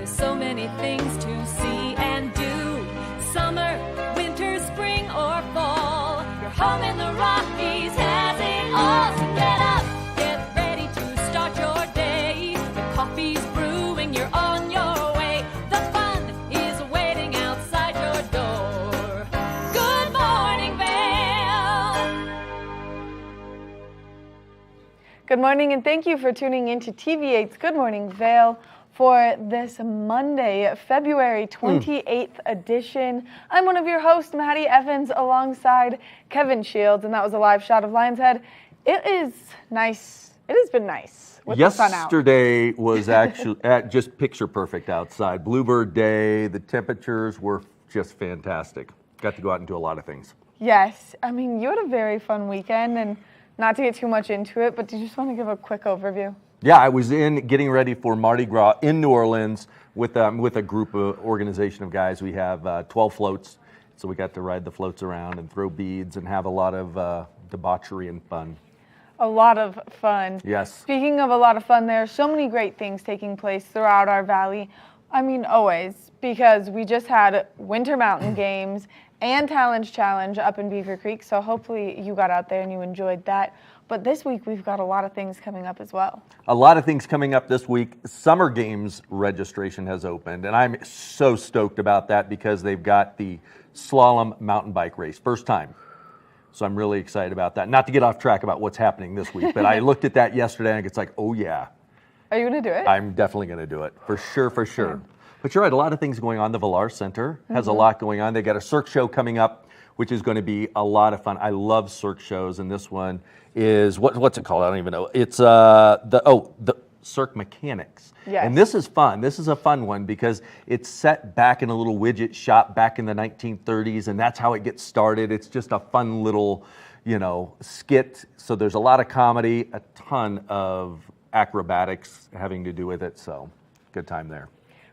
So many things to see and do. Summer, winter, spring, or fall. Your home in the Rockies has it all. So get up, get ready to start your day. The coffee's brewing, you're on your way. The fun is waiting outside your door. Good morning, Vail. Good morning, and thank you for tuning in to TV8's Good Morning Vail for this Monday, February 28th edition. I'm one of your hosts, Maddie Evans, alongside Kevin Shields, and that was a live shot of Lion's Head. It is nice. It has been nice with the sun out. Yesterday was actually just picture perfect outside. Bluebird Day, the temperatures were just fantastic. Got to go out and do a lot of things. Yes, I mean, you had a very fun weekend, and not to get too much into it, but do you just want to give a quick overview? Yeah, I was getting ready for Mardi Gras in New Orleans with a group of organization of guys. We have 12 floats, so we got to ride the floats around and throw beads and have a lot of debauchery and fun. A lot of fun. Yes. Speaking of a lot of fun, there are so many great things taking place throughout our valley. I mean, always, because we just had Winter Mountain Games and Talent Challenge up in Beaver Creek, so hopefully you got out there and you enjoyed that. But this week, we've got a lot of things coming up as well. A lot of things coming up this week. Summer Games registration has opened, and I'm so stoked about that because they've got the slalom mountain bike race, first time. So I'm really excited about that. Not to get off track about what's happening this week, but I looked at that yesterday and it's like, oh yeah. Are you going to do it? I'm definitely going to do it, for sure. Yeah. But you're right, a lot of things going on. The Villar Center has a lot going on. They got a Cirque show coming up, which is going to be a lot of fun. I love Cirque shows, and this one is, what's it called? I don't even know. It's the Cirque Mechanics. Yes. And this is fun. This is a fun one because it's set back in a little widget shop back in the 1930s, and that's how it gets started. It's just a fun little, skit. So there's a lot of comedy, a ton of acrobatics having to do with it. So good time there.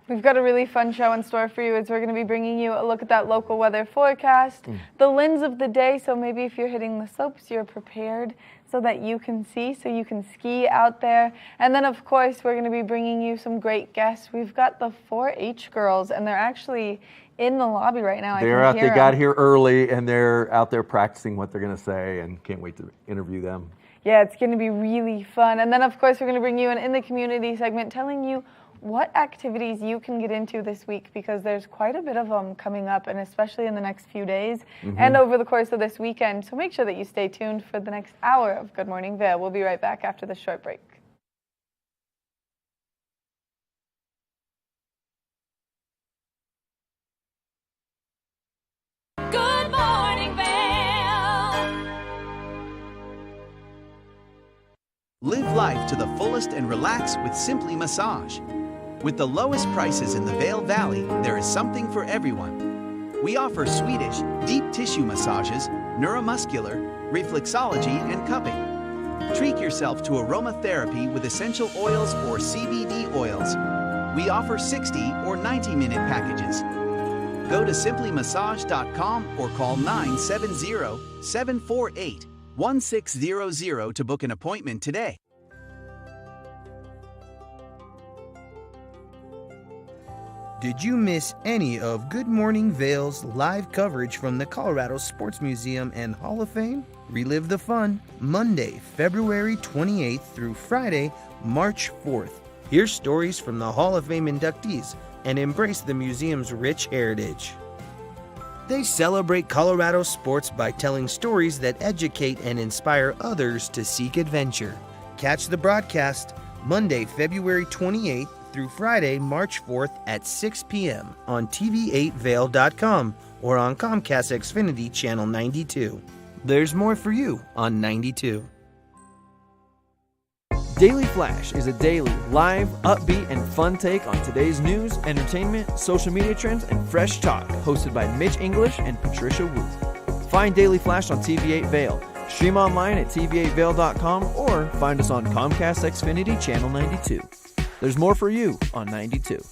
We've got a really fun show in store for you as we're going to be bringing you a look at that local weather forecast, the lens of the day, so maybe if you're hitting the slopes, you're prepared so that you can see, so you can ski out there. And then, of course, we're going to be bringing you some great guests. We've got the 4-H girls, and they're actually in the lobby right now. They got here early, and they're out there practicing what they're going to say, and can't wait to interview them. Yeah, it's going to be really fun. And then, of course, we're going to bring you an In the Community segment telling you what activities you can get into this week, because there's quite a bit of them coming up, and especially in the next few days and over the course of this weekend. So make sure that you stay tuned for the next hour of Good Morning Vail. We'll be right back after this short break. Good morning, Vail. Live life to the fullest and relax with Simply Massage. With the lowest prices in the Vail Valley, there is something for everyone. We offer Swedish, deep tissue massages, neuromuscular, reflexology, and cupping. Treat yourself to aromatherapy with essential oils or CBD oils. We offer 60 or 90-minute packages. Go to simplymassage.com or call 970-748-1600 to book an appointment today. Did you miss any of Good Morning Vail's live coverage from the Colorado Sports Museum and Hall of Fame? Relive the fun Monday, February 28th through Friday, March 4th. Hear stories from the Hall of Fame inductees and embrace the museum's rich heritage. They celebrate Colorado sports by telling stories that educate and inspire others to seek adventure. Catch the broadcast Monday, February 28th through Friday, March 4th at 6 p.m. on TV8Vail.com or on Comcast Xfinity Channel 92. There's more for you on 92. Daily Flash is a daily, live, upbeat, and fun take on today's news, entertainment, social media trends, and fresh talk, hosted by Mitch English and Patricia Wuth. Find Daily Flash on TV8 Vail. Stream online at TV8Vail.com or find us on Comcast Xfinity Channel 92. There's more for you on 92.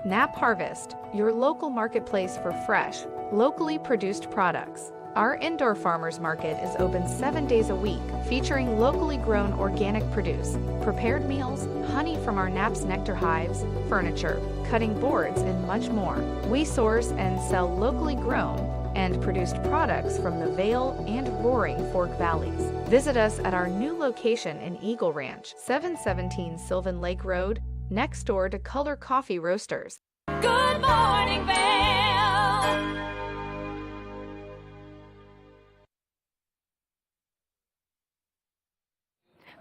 Knapp Harvest, your local marketplace for fresh, locally produced products. Our indoor farmers market is open 7 days a week, featuring locally grown organic produce, prepared meals, honey from our Naps nectar hives, furniture, cutting boards, and much more. We source and sell locally grown and produced products from the Vail and Roaring Fork Valleys. Visit us at our new location in Eagle Ranch, 717 Sylvan Lake Road, next door to Color Coffee Roasters. Good morning, Vail.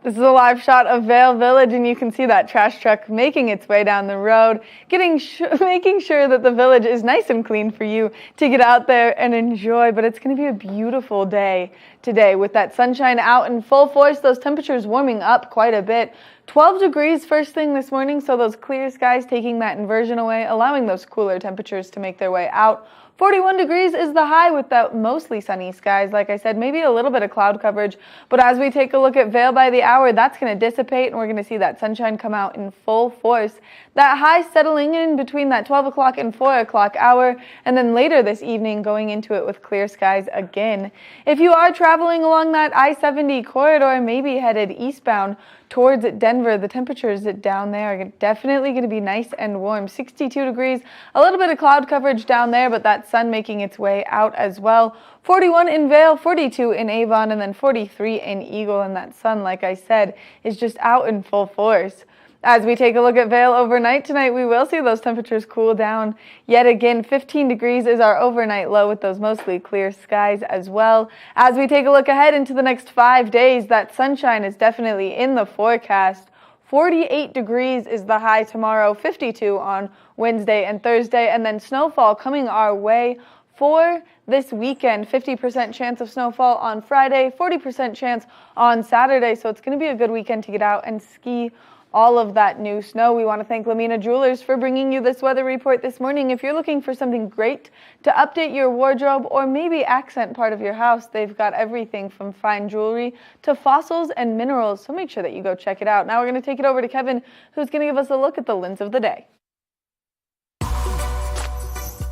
This is a live shot of Vail Village, and you can see that trash truck making its way down the road, making sure that the village is nice and clean for you to get out there and enjoy. But it's going to be a beautiful day today with that sunshine out in full force, those temperatures warming up quite a bit. 12 degrees first thing this morning, so those clear skies taking that inversion away, allowing those cooler temperatures to make their way out. 41 degrees is the high with that mostly sunny skies. Like I said, maybe a little bit of cloud coverage. But as we take a look at Vail by the hour, that's going to dissipate, and we're going to see that sunshine come out in full force. That high settling in between that 12 o'clock and 4 o'clock hour, and then later this evening going into it with clear skies again. If you are traveling along that I-70 corridor, maybe headed eastbound towards Denver, the temperatures down there are definitely going to be nice and warm. 62 degrees, a little bit of cloud coverage down there, but that sun making its way out as well. 41 in Vail, 42 in Avon, and then 43 in Eagle. And that sun, like I said, is just out in full force. As we take a look at Vail overnight tonight, we will see those temperatures cool down. Yet again, 15 degrees is our overnight low with those mostly clear skies as well. As we take a look ahead into the next 5 days, that sunshine is definitely in the forecast. 48 degrees is the high tomorrow, 52 on Wednesday and Thursday, and then snowfall coming our way for this weekend. 50% chance of snowfall on Friday, 40% chance on Saturday, so it's going to be a good weekend to get out and ski all of that new snow. We want to thank Lamina Jewelers for bringing you this weather report this morning. If you're looking for something great to update your wardrobe or maybe accent part of your house, they've got everything from fine jewelry to fossils and minerals, so make sure that you go check it out. Now we're going to take it over to Kevin, who's going to give us a look at the lens of the day.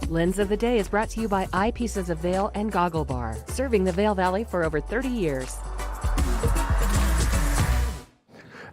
Lens of the Day is brought to you by Eyepieces of Vail and Goggle Bar, serving the Vail Valley for over 30 years.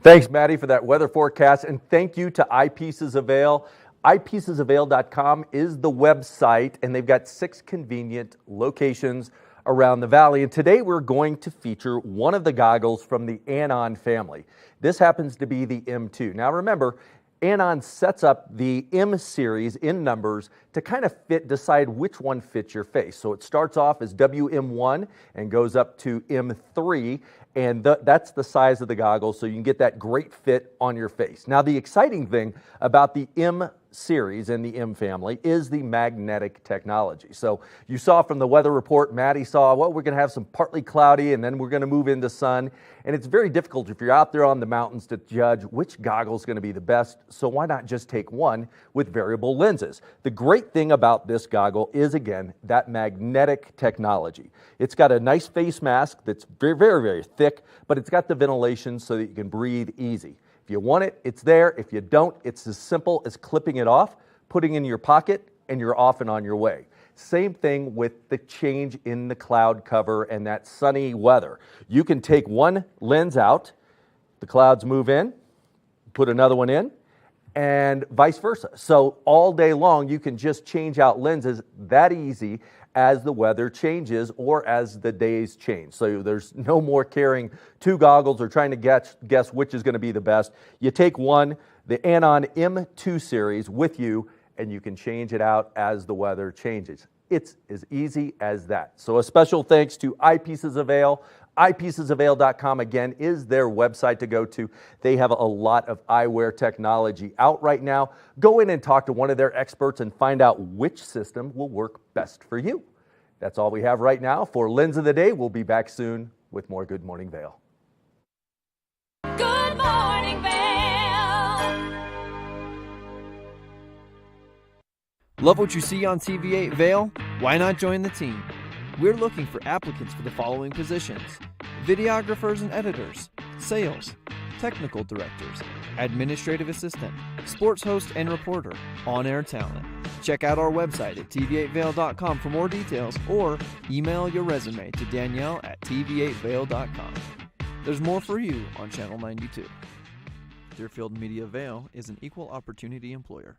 Thanks, Maddie, for that weather forecast, and thank you to Eyepieces of Vail. Eyepiecesofvail.com is the website, and they've got 6 convenient locations around the valley. And today we're going to feature one of the goggles from the Anon family. This happens to be the M2. Now remember, Anon sets up the M series in numbers to kind of decide which one fits your face. So it starts off as WM1 and goes up to M3, and that's the size of the goggles, so you can get that great fit on your face. Now, the exciting thing about the M series and the M family is the magnetic technology. So you saw from the weather report, Maddie saw, well, we're going to have some partly cloudy, and then we're going to move into sun. And it's very difficult if you're out there on the mountains to judge which goggle is going to be the best. So why not just take one with variable lenses? The great thing about this goggle is, again, that magnetic technology. It's got a nice face mask that's very, very, very thick, but it's got the ventilation so that you can breathe easy. If you want it, it's there. If you don't, it's as simple as clipping it off, putting it in your pocket, and you're off and on your way. Same thing with the change in the cloud cover and that sunny weather. You can take one lens out, the clouds move in, put another one in, and vice versa. So all day long, you can just change out lenses that easy as the weather changes or as the days change. So there's no more carrying 2 goggles or trying to guess which is going to be the best. You take one, the Anon M2 series with you, and you can change it out as the weather changes. It's as easy as that. So a special thanks to Eyepieces of Vail. Eyepiecesofvail.com, again, is their website to go to. They have a lot of eyewear technology out right now. Go in and talk to one of their experts and find out which system will work best for you. That's all we have right now for Lens of the Day. We'll be back soon with more Good Morning Vail. Good morning, Vail. Love what you see on TV8 Vail? Why not join the team? We're looking for applicants for the following positions: videographers and editors, sales, technical directors, administrative assistant, sports host and reporter, on-air talent. Check out our website at tv8vail.com for more details, or email your resume to Danielle at tv8vail.com. There's more for you on Channel 92. Deerfield Media Vail is an equal opportunity employer.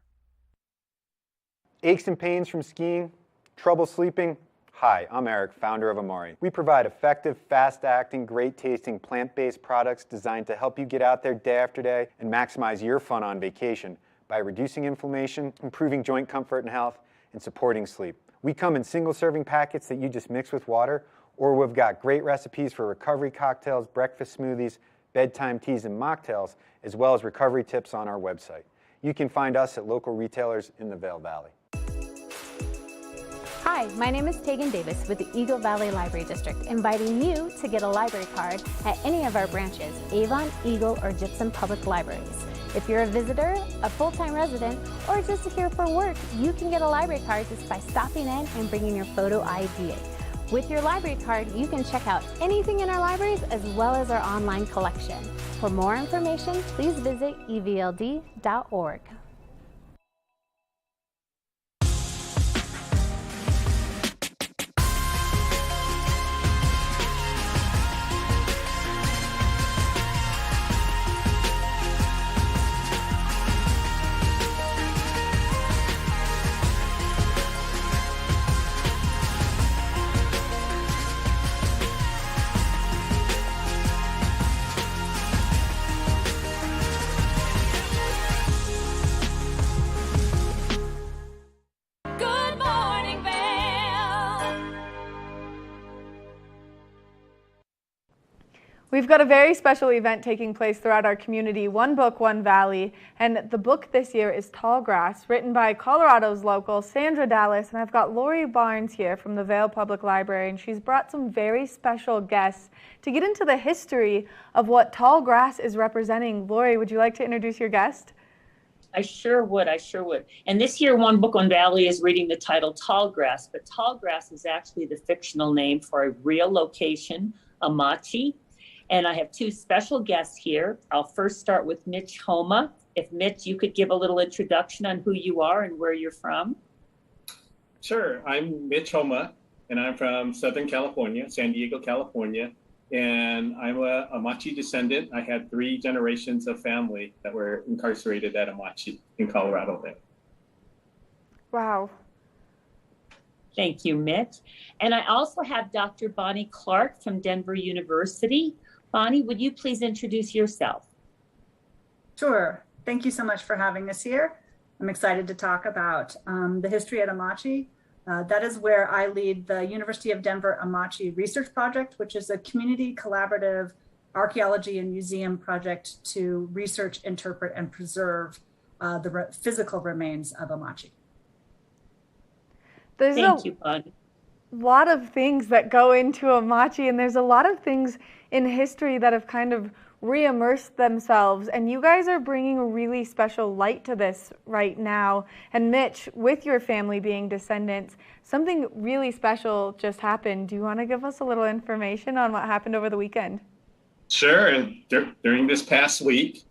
Aches and pains from skiing? Trouble sleeping? Hi, I'm Eric, founder of Amari. We provide effective, fast-acting, great-tasting, plant-based products designed to help you get out there day after day and maximize your fun on vacation by reducing inflammation, improving joint comfort and health, and supporting sleep. We come in single-serving packets that you just mix with water, or we've got great recipes for recovery cocktails, breakfast smoothies, bedtime teas, and mocktails, as well as recovery tips on our website. You can find us at local retailers in the Vail Valley. Hi, my name is Tegan Davis with the Eagle Valley Library District, inviting you to get a library card at any of our branches, Avon, Eagle, or Gypsum Public Libraries. If you're a visitor, a full-time resident, or just here for work, you can get a library card just by stopping in and bringing your photo ID. With your library card, you can check out anything in our libraries as well as our online collection. For more information, please visit evld.org. Good morning, Vail. We've got a very special event taking place throughout our community, One Book, One Valley, and the book this year is Tall Grass, written by Colorado's local Sandra Dallas, and I've got Lori Barnes here from the Vail Public Library, and she's brought some very special guests to get into the history of what tall grass is representing. Lori, would you like to introduce your guest? I sure would. And this year, One Book, One Valley is reading the title Tall Grass, but Tall Grass is actually the fictional name for a real location, Amachi. And I have two special guests here. I'll first start with Mitch Homa. If Mitch, you could give a little introduction on who you are and where you're from. Sure. I'm Mitch Homa, and I'm from Southern California, San Diego, California. And I'm a Amachi descendant. I had 3 generations of family that were incarcerated at Amachi in Colorado there. Wow. Thank you, Mitch. And I also have Dr. Bonnie Clark from Denver University. Bonnie, would you please introduce yourself? Sure. Thank you so much for having us here. I'm excited to talk about the history at Amachi. That is where I lead the University of Denver Amachi Research Project, which is a community collaborative archaeology and museum project to research, interpret, and preserve the physical remains of Amachi. Thank you, Bonnie. Lot of things that go into Amachi, and there's a lot of things in history that have kind of re-immersed themselves, and you guys are bringing a really special light to this right now. And Mitch, with your family being descendants, something really special just happened. Do you want to give us a little information on what happened over the weekend? Sure. And during this past week,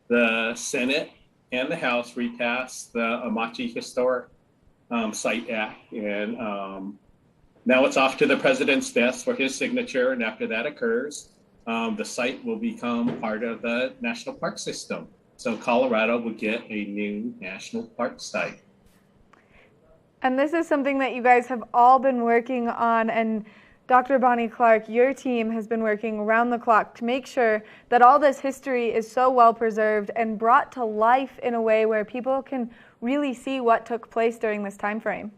the Senate and the House repassed the Amachi Historic Site Act, and now it's off to the president's desk for his signature, and after that occurs, the site will become part of the national park system. So Colorado will get a new national park site. And this is something that you guys have all been working on, and Dr. Bonnie Clark, your team has been working around the clock to make sure that all this history is so well preserved and brought to life in a way where people can really see what took place during this time frame.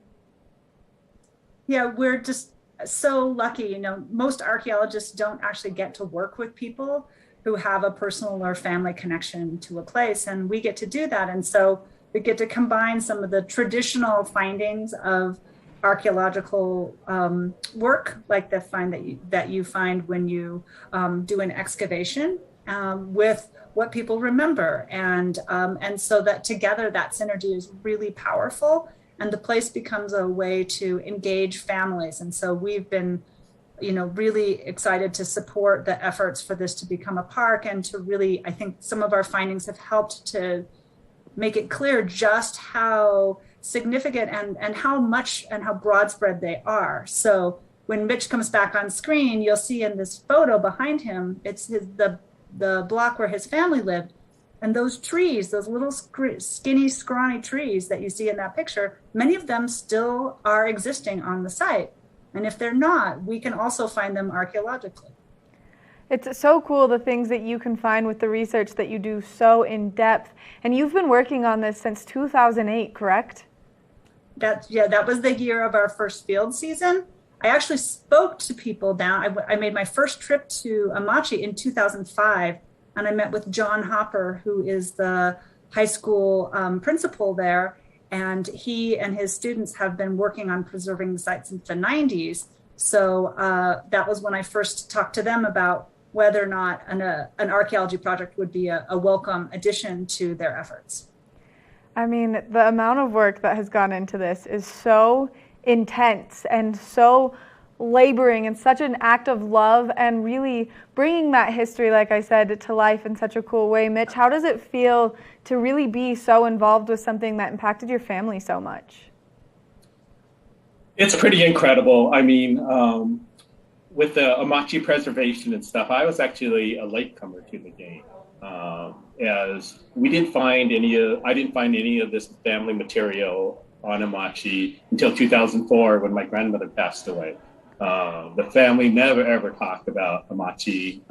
Yeah, we're just so lucky. You know, most archaeologists don't actually get to work with people who have a personal or family connection to a place, and we get to do that. And so we get to combine some of the traditional findings of archaeological work, like the find that you find when you do an excavation, with what people remember, and so that together that synergy is really powerful, and the place becomes a way to engage families. And so we've been, you know, really excited to support the efforts for this to become a park, and to really, I think some of our findings have helped to make it clear just how significant and how much and how broad spread they are. So when Mitch comes back on screen, you'll see in this photo behind him, it's the block where his family lived. And those trees, those little skinny, scrawny trees that you see in that picture, many of them still are existing on the site. And if they're not, we can also find them archaeologically. It's so cool, the things that you can find with the research that you do so in depth. And you've been working on this since 2008, correct? That was the year of our first field season. I actually spoke to people down. I made my first trip to Amachi in 2005, and I met with John Hopper, who is the high school principal there. And he and his students have been working on preserving the site since the 90s. So that was when I first talked to them about whether or not an archaeology project would be a welcome addition to their efforts. I mean, the amount of work that has gone into this is so intense and so laboring and such an act of love and really bringing that history, like I said, to life in such a cool way. Mitch, how does it feel to really be so involved with something that impacted your family so much? It's pretty incredible. I mean, with the Amachi preservation and stuff, I was actually a latecomer to the game. As we didn't find I didn't find any of this family material on Amachi until 2004 when my grandmother passed away. The family never ever talked about Amachi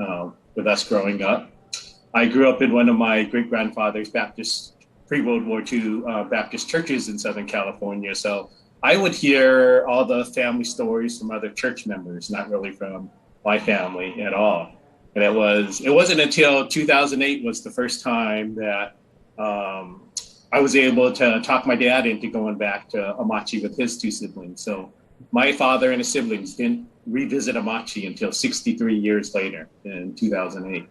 with us growing up. I grew up in one of my great grandfather's Baptist pre-World War II Baptist churches in Southern California. So I would hear all the family stories from other church members, not really from my family at all. And it wasn't until 2008 was the first time that I was able to talk my dad into going back to Amachi with his two siblings. So my father and his siblings didn't revisit Amachi until 63 years later in 2008.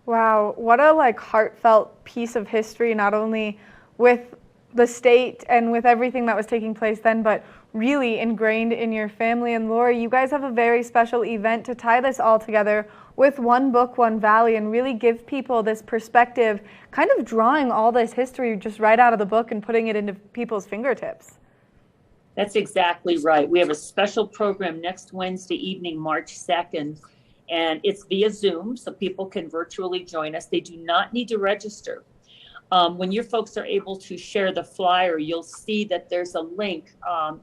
Wow, what a heartfelt piece of history, not only with the state and with everything that was taking place then, but really ingrained in your family. And Lori, you guys have a very special event to tie this all together with One Book, One Valley, and really give people this perspective, kind of drawing all this history just right out of the book and putting it into people's fingertips. That's exactly right. We have a special program next Wednesday evening, March 2nd, and it's via Zoom, so people can virtually join us. They do not need to register. When your folks are able to share the flyer, you'll see that there's a link.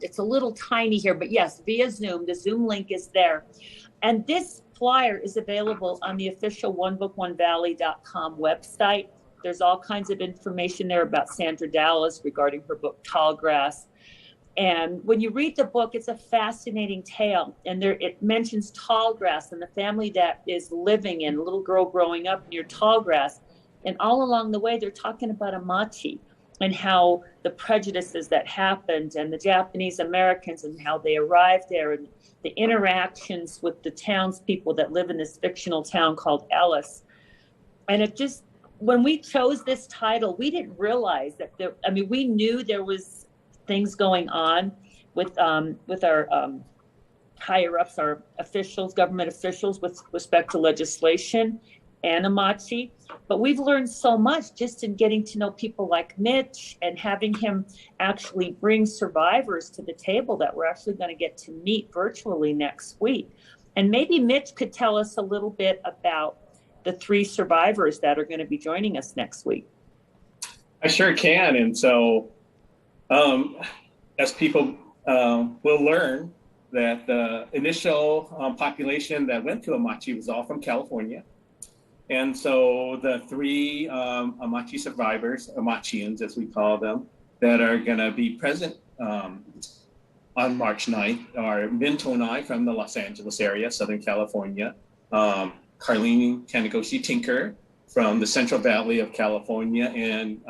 It's a little tiny here, but yes, via Zoom, the Zoom link is there. And this flyer is available on the official onebookonevalley.com website. There's all kinds of information there about Sandra Dallas regarding her book, Tallgrass. And when you read the book, it's a fascinating tale. And it mentions Tallgrass and the family that is living in, a little girl growing up near Tallgrass. And all along the way, they're talking about Amachi and how the prejudices that happened and the Japanese Americans and how they arrived there and the interactions with the townspeople that live in this fictional town called Ellis. And it just, when we chose this title, we didn't realize that we knew there was things going on with our higher ups, our officials, government officials with respect to legislation and Amachi. But we've learned so much just in getting to know people like Mitch and having him actually bring survivors to the table that we're actually going to get to meet virtually next week. And maybe Mitch could tell us a little bit about the 3 survivors that are going to be joining us next week. I sure can. And so as people will learn that the initial population that went to Amachi was all from California. And so the 3 Amachi survivors, Amachians as we call them, that are going to be present on March 9th are Min Tonai from the Los Angeles area, Southern California, Carlene Taniguchi Tinker from the Central Valley of California, and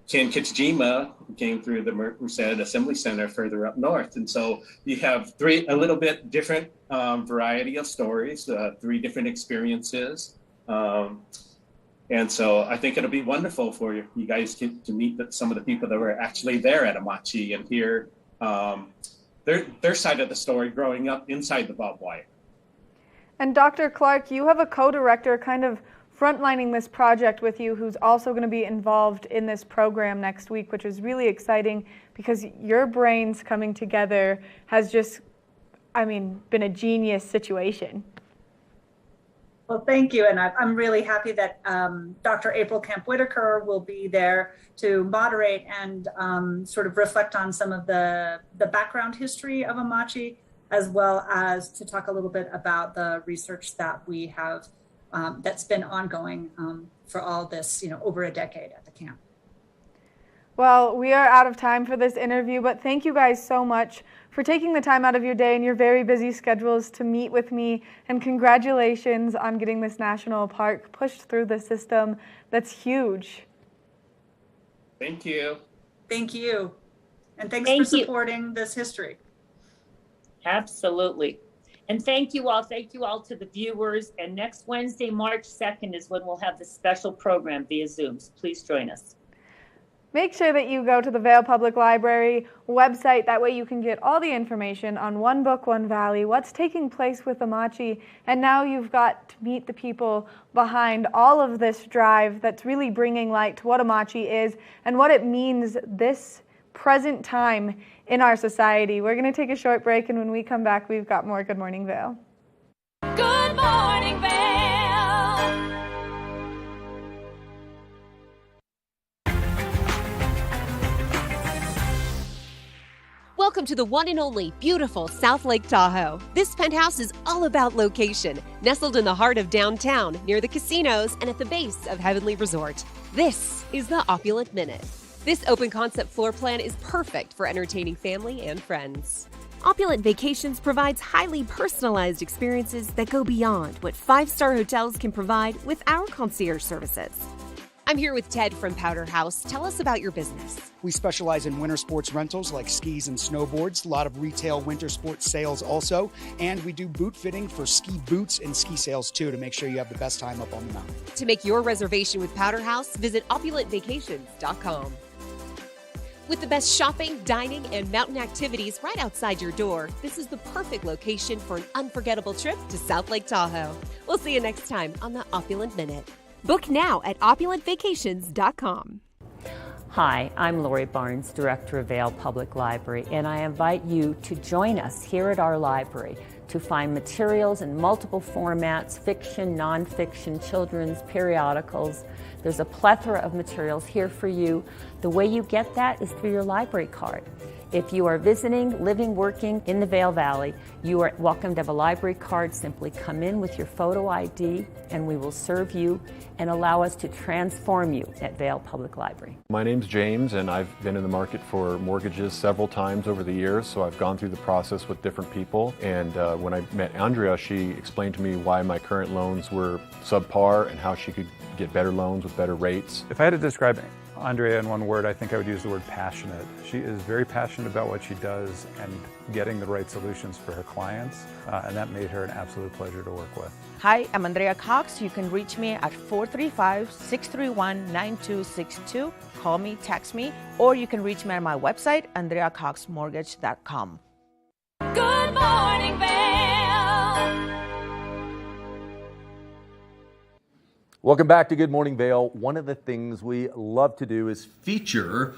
Ken Kitsujima came through the Merced Assembly Center further up north. And so you have a little bit different variety of stories, 3 different experiences. And so I think it'll be wonderful for you guys to meet some of the people that were actually there at Amachi and hear their side of the story growing up inside the barbed wire. And Dr. Clark, you have a co-director kind of frontlining this project with you, who's also going to be involved in this program next week, which is really exciting because your brains coming together has just, been a genius situation. Well, thank you. And I'm really happy that Dr. April Camp-Whitaker will be there to moderate and sort of reflect on some of the background history of Amachi, as well as to talk a little bit about the research that we have that's been ongoing for all this, over a decade at the camp. Well, we are out of time for this interview, but thank you guys so much for taking the time out of your day and your very busy schedules to meet with me, and congratulations on getting this national park pushed through the system. That's huge. Thank you. Thank you. And thanks for supporting this history. Absolutely. And thank you all to the viewers. And next Wednesday, March 2nd is when we'll have the special program via Zoom. So please join us. Make sure that you go to the Vail Public Library website. That way you can get all the information on One Book, One Valley, what's taking place with Amachi, and now you've got to meet the people behind all of this drive that's really bringing light to what Amachi is and what it means this present time in our society. We're going to take a short break, and when we come back, we've got more Good Morning Vail. Good morning, Vail. Welcome to the one and only beautiful South Lake Tahoe. This penthouse is all about location, nestled in the heart of downtown, near the casinos and at the base of Heavenly Resort. This is the Opulent Minute. This open concept floor plan is perfect for entertaining family and friends. Opulent Vacations provides highly personalized experiences that go beyond what five-star hotels can provide with our concierge services. I'm here with Ted from Powder House. Tell us about your business. We specialize in winter sports rentals like skis and snowboards, a lot of retail winter sports sales also, and we do boot fitting for ski boots and ski sales too to make sure you have the best time up on the mountain. To make your reservation with Powder House, visit opulentvacations.com. With the best shopping, dining, and mountain activities right outside your door, this is the perfect location for an unforgettable trip to South Lake Tahoe. We'll see you next time on the Opulent Minute. Book now at opulentvacations.com. Hi, I'm Lori Barnes, Director of Vail Public Library, and I invite you to join us here at our library to find materials in multiple formats, fiction, nonfiction, children's, periodicals. There's a plethora of materials here for you. The way you get that is through your library card. If you are visiting, living, working in the Vail Valley, you are welcome to have a library card. Simply come in with your photo ID and we will serve you and allow us to transform you at Vail Public Library. My name's James and I've been in the market for mortgages several times over the years, so I've gone through the process with different people, and when I met Andrea, she explained to me why my current loans were subpar and how she could get better loans with better rates. If I had to describe Andrea in one word, I think I would use the word passionate. She is very passionate about what she does and getting the right solutions for her clients, and that made her an absolute pleasure to work with. Hi, I'm Andrea Cox. You can reach me at 435-631-9262. Call me, text me, or you can reach me at my website, andreacoxmortgage.com. Good morning, Vail. Welcome back to Good Morning Vail. One of the things we love to do is feature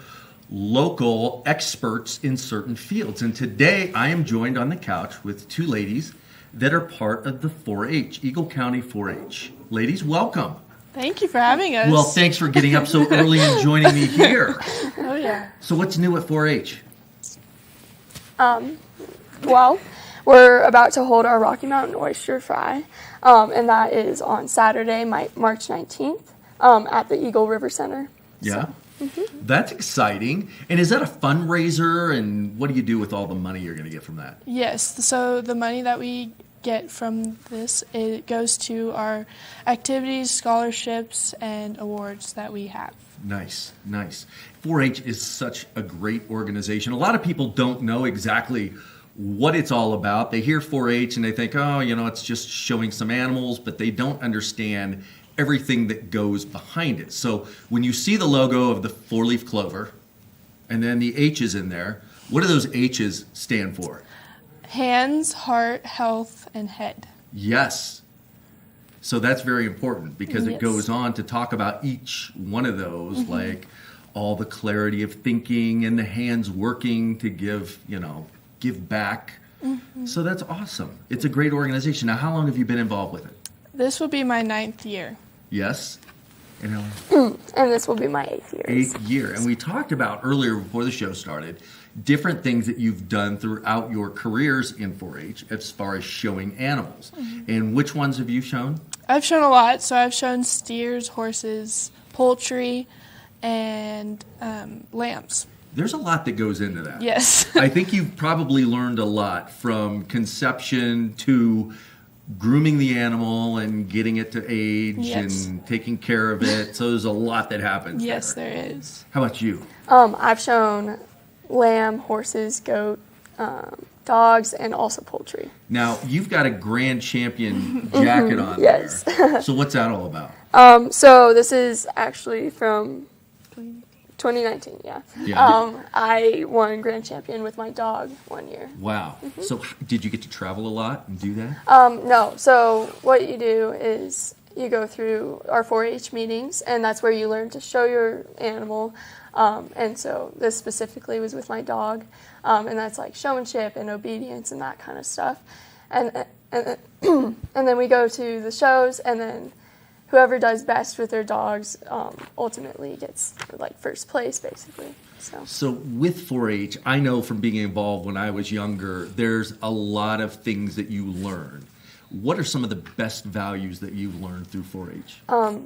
local experts in certain fields. And today I am joined on the couch with two ladies that are part of the 4-H, Eagle County 4-H. Ladies, welcome. Thank you for having us. Well, thanks for getting up so early and joining me here. Oh, yeah. So what's new at 4-H? Well, we're about to hold our Rocky Mountain Oyster Fry, and that is on Saturday, March 19th, at the Eagle River Center. Yeah. That's exciting. And is that a fundraiser? And what do you do with all the money you're going to get from that? Yes. So the money that we get from this, it goes to our activities, scholarships, and awards that we have. Nice, nice. 4-H is such a great organization. A lot of people don't know exactly what it's all about. They hear 4-H and they think, oh, it's just showing some animals, but they don't understand everything that goes behind it. So when you see the logo of the 4-leaf clover and then the H's in there, what do those H's stand for? Hands, heart, health, and head. Yes. So that's very important because it Yes. goes on to talk about each one of those, like all the clarity of thinking and the hands working to give back. So that's awesome. It's a great organization. Now, how long have you been involved with it? This will be my 9th year. Yes? And this will be my 8th year. 8th year. And we talked about earlier before the show started different things that you've done throughout your careers in 4-H as far as showing animals. And which ones have you shown? I've shown a lot. So I've shown steers, horses, poultry, and lambs. There's a lot that goes into that. Yes. I think you've probably learned a lot from conception to grooming the animal and getting it to age and taking care of it. So there's a lot that happens. Yes, there is. How about you? I've shown lamb, horses, goat, dogs, and also poultry. Now, you've got a grand champion jacket on Yes. there. So what's that all about? So this is actually from 2019, yeah. I won grand champion with my dog one year. Wow. So did you get to travel a lot and do that? No. So what you do is you go through our 4-H meetings, and that's where you learn to show your animal. And so this specifically was with my dog, and that's like showmanship and obedience and that kind of stuff. And then we go to the shows, and then whoever does best with their dogs ultimately gets like first place, basically. So with 4-H, I know from being involved when I was younger, there's a lot of things that you learn. What are some of the best values that you've learned through 4-H?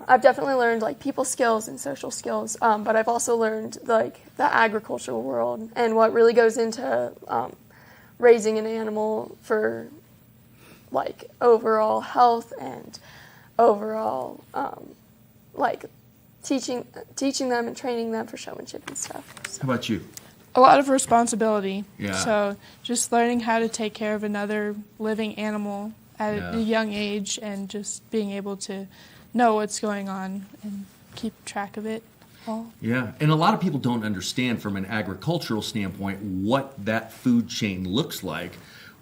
I've definitely learned like people skills and social skills, but I've also learned like the agricultural world and what really goes into raising an animal for like overall health and overall like teaching them and training them for showmanship and stuff. How about you? A lot of responsibility. Yeah. So just learning how to take care of another living animal at a young age and just being able to know what's going on and keep track of it all. Yeah, and a lot of people don't understand from an agricultural standpoint what that food chain looks like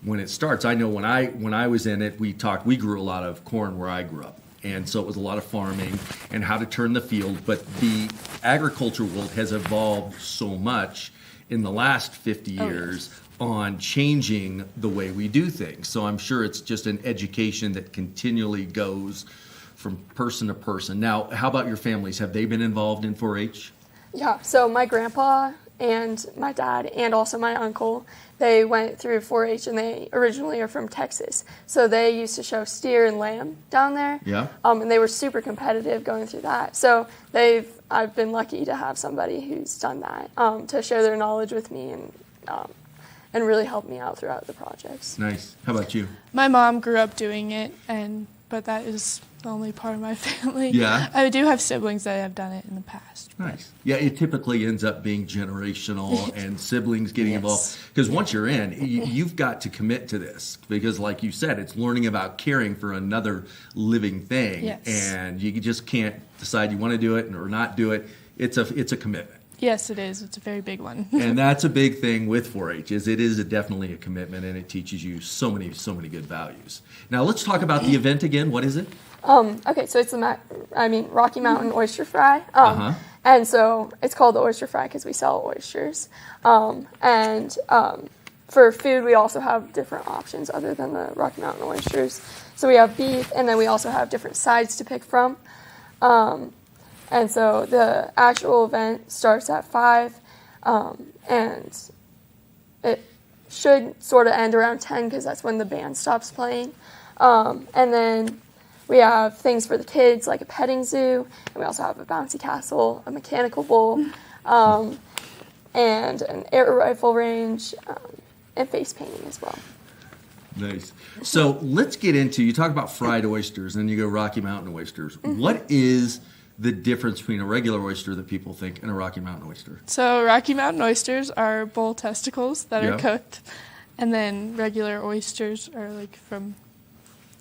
when it starts. I know when I was in it, we grew a lot of corn where I grew up. And so it was a lot of farming and how to turn the field. But the agriculture world has evolved so much in the last 50 years on changing the way we do things. So I'm sure it's just an education that continually goes from person to person. Now, how about your families? Have they been involved in 4-H? Yeah, so my grandpa and my dad and also my uncle, they went through 4-H, and they originally are from Texas. So they used to show steer and lamb down there. Yeah. And they were super competitive going through that. So I've been lucky to have somebody who's done that to share their knowledge with me and really help me out throughout the projects. Nice. How about you? My mom grew up doing it, but that is the only part of my family. Yeah. I do have siblings that have done it in the past. Nice. Yeah, it typically ends up being generational and siblings getting involved. Because once you're in, you've got to commit to this. Because like you said, it's learning about caring for another living thing. Yes. And you just can't decide you want to do it or not do it. It's a commitment. Yes, it is. It's a very big one. And that's a big thing with 4-H, is it is definitely a commitment, and it teaches you so many good values. Now let's talk about the event again. What is it? Okay, so it's Rocky Mountain Oyster Fry. And so it's called the Oyster Fry because we sell oysters. And for food, we also have different options other than the Rocky Mountain oysters. So we have beef, and then we also have different sides to pick from. And so the actual event starts at 5, and it should sort of end around 10 because that's when the band stops playing. And then we have things for the kids like a petting zoo, and we also have a bouncy castle, a mechanical bull, and an air rifle range, and face painting as well. Nice. So let's get into, you talk about fried oysters, and you go Rocky Mountain oysters. What is the difference between a regular oyster that people think and a Rocky Mountain oyster? So Rocky Mountain oysters are bull testicles that are cooked, and then regular oysters are like from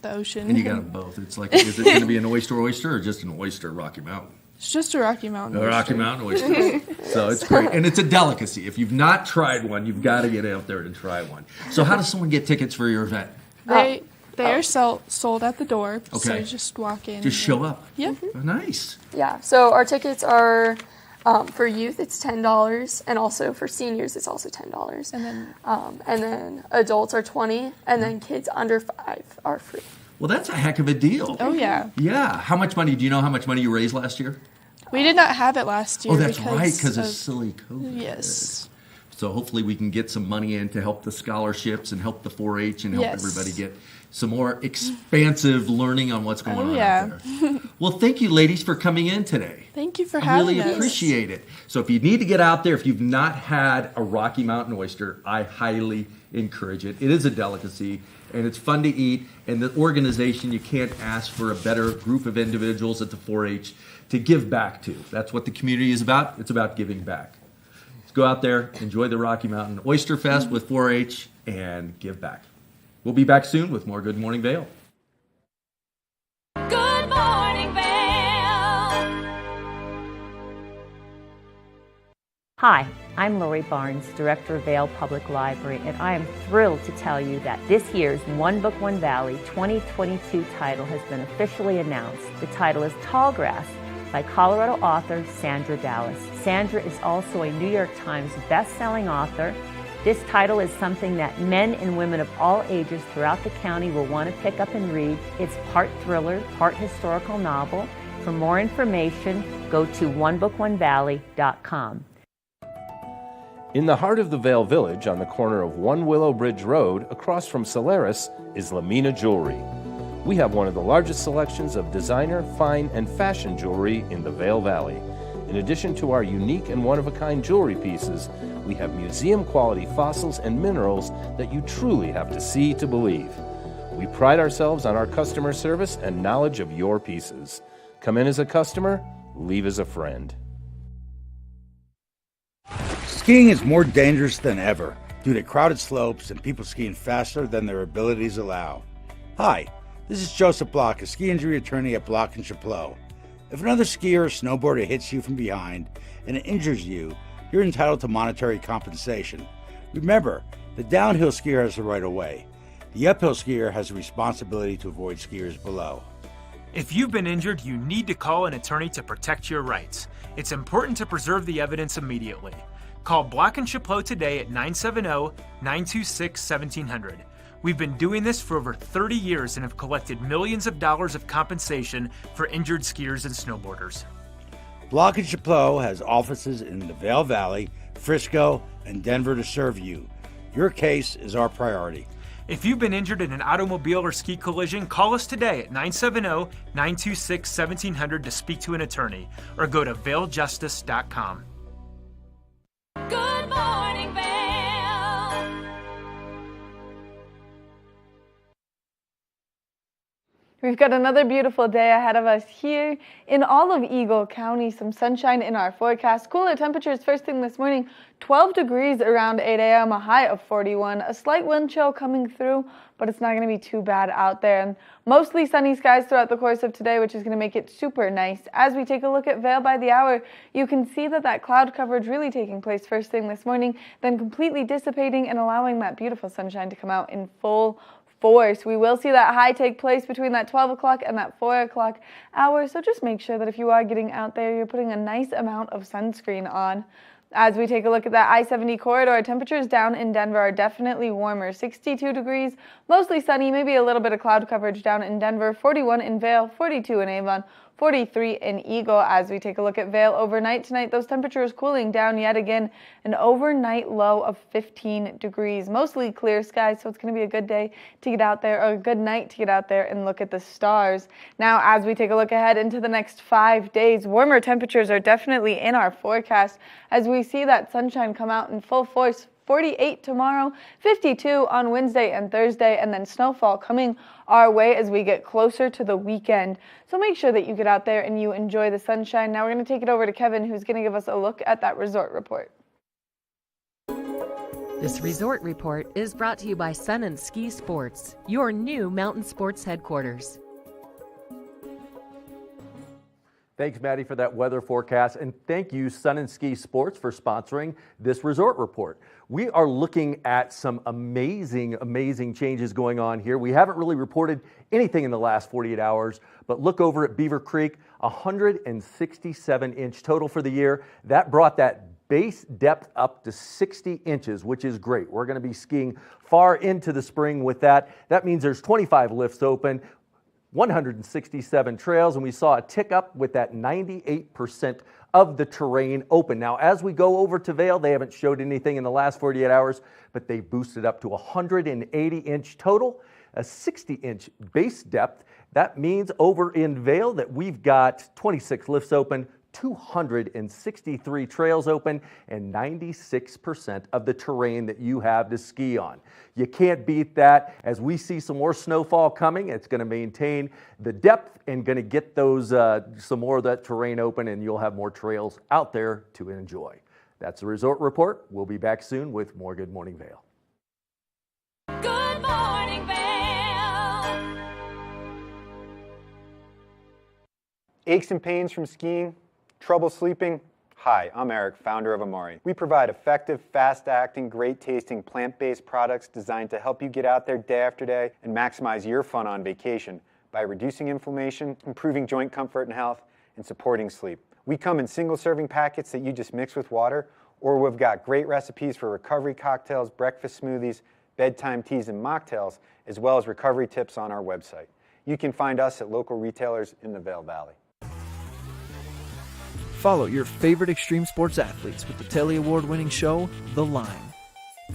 the ocean. And you got them both. It's like, is it going to be an oyster or just an oyster Rocky Mountain? It's just a Rocky Mountain oyster. A Rocky Mountain oyster. So it's great. And it's a delicacy. If you've not tried one, you've got to get out there and try one. So how does someone get tickets for your event? They are sold at the door, so Okay. you just walk in. Just show up. Yep. Nice. Yeah, so our tickets are, for youth, it's $10, and also for seniors, it's also $10. And then adults are $20, and then kids under 5 are free. Well, that's a heck of a deal. Oh, yeah. Yeah. How much money? Do you know how much money you raised last year? We did not have it last year. Oh, that's right, because of silly COVID. Yes. So hopefully we can get some money in to help the scholarships and help the 4-H and help Yes. everybody get some more expansive learning on what's going on yeah. out there. Well, thank you, ladies, for coming in today. Thank you for I having really us. appreciate it. So if you need to get out there, if you've not had a Rocky Mountain oyster, I highly encourage it. It is a delicacy, and it's fun to eat. And the organization, you can't ask for a better group of individuals at the 4-H to give back to. That's what the community is about. It's about giving back. Let's go out there, enjoy the Rocky Mountain Oyster Fest with 4-H, and give back. We'll be back soon with more Good Morning Vail. Good morning, Vail. Hi, I'm Lori Barnes, Director of Vail Public Library, and I am thrilled to tell you that this year's One Book, One Valley 2022 title has been officially announced. The title is Tallgrass by Colorado author Sandra Dallas. Sandra is also a New York Times best-selling author. This title is something that men and women of all ages throughout the county will want to pick up and read. It's part thriller, part historical novel. For more information, go to onebookonevalley.com. In the heart of the Vail Village, on the corner of One Willow Bridge Road, across from Solaris, is Lamina Jewelry. We have one of the largest selections of designer, fine, and fashion jewelry in the Vail Valley. In addition to our unique and one-of-a-kind jewelry pieces, we have museum-quality fossils and minerals that you truly have to see to believe. We pride ourselves on our customer service and knowledge of your pieces. Come in as a customer, leave as a friend. Skiing is more dangerous than ever due to crowded slopes and people skiing faster than their abilities allow. Hi, this is Joseph Block, a ski injury attorney at Block & Chapleau. If another skier or snowboarder hits you from behind and it injures you, you're entitled to monetary compensation. Remember, the downhill skier has the right of way. The uphill skier has a responsibility to avoid skiers below. If you've been injured, you need to call an attorney to protect your rights. It's important to preserve the evidence immediately. Call Block & Chapleau today at 970-926-1700. We've been doing this for over 30 years and have collected millions of dollars of compensation for injured skiers and snowboarders. Block & Chapleau has offices in the Vail Valley, Frisco, and Denver to serve you. Your case is our priority. If you've been injured in an automobile or ski collision, call us today at 970-926-1700 to speak to an attorney, or go to vailjustice.com. Good morning, Vail. We've got another beautiful day ahead of us here in all of Eagle County. Some sunshine in our forecast. Cooler temperatures first thing this morning, 12 degrees around 8 a.m., a high of 41. A slight wind chill coming through, but it's not going to be too bad out there. And mostly sunny skies throughout the course of today, which is going to make it super nice. As we take a look at Vail by the hour, you can see that cloud coverage really taking place first thing this morning, then completely dissipating and allowing that beautiful sunshine to come out in full force. We will see that high take place between that 12 o'clock and that 4 o'clock hour, so just make sure that if you are getting out there, you're putting a nice amount of sunscreen on. As we take a look at that I-70 corridor, temperatures down in Denver are definitely warmer. 62 degrees, mostly sunny, maybe a little bit of cloud coverage down in Denver. 41 in Vail, 42 in Avon, 43 in Eagle. As we take a look at Vail overnight tonight, those temperatures cooling down yet again. An overnight low of 15 degrees. Mostly clear skies, so it's going to be a good day to get out there, or a good night to get out there and look at the stars. Now, as we take a look ahead into the next 5 days, warmer temperatures are definitely in our forecast as we see that sunshine come out in full force. 48 tomorrow, 52 on Wednesday and Thursday, and then snowfall coming our way as we get closer to the weekend. So make sure that you get out there and you enjoy the sunshine. Now we're going to take it over to Kevin, who's going to give us a look at that resort report. This resort report is brought to you by Sun and Ski Sports, your new mountain sports headquarters. Thanks, Maddie, for that weather forecast. And thank you, Sun and Ski Sports, for sponsoring this resort report. We are looking at some amazing, amazing changes going on here. We haven't really reported anything in the last 48 hours, but look over at Beaver Creek, 167-inch total for the year. That brought that base depth up to 60 inches, which is great. We're going to be skiing far into the spring with that. That means there's 25 lifts open, 167 trails, and we saw a tick up with that 98% of the terrain open. Now, as we go over to Vail, they haven't showed anything in the last 48 hours, but they boosted up to 180-inch total, a 60-inch base depth. That means over in Vail that we've got 26 lifts open, 263 trails open, and 96% of the terrain that you have to ski on. You can't beat that. As we see some more snowfall coming, it's going to maintain the depth and going to get those some more of that terrain open, and you'll have more trails out there to enjoy. That's the Resort Report. We'll be back soon with more Good Morning Vail. Good morning, Vail. Aches and pains from skiing? Trouble sleeping? Hi, I'm Eric, founder of Amari. We provide effective, fast-acting, great-tasting, plant-based products designed to help you get out there day after day and maximize your fun on vacation by reducing inflammation, improving joint comfort and health, and supporting sleep. We come in single-serving packets that you just mix with water, or we've got great recipes for recovery cocktails, breakfast smoothies, bedtime teas, and mocktails, as well as recovery tips on our website. You can find us at local retailers in the Vail Valley. Follow your favorite extreme sports athletes with the Telly Award-winning show, The Line.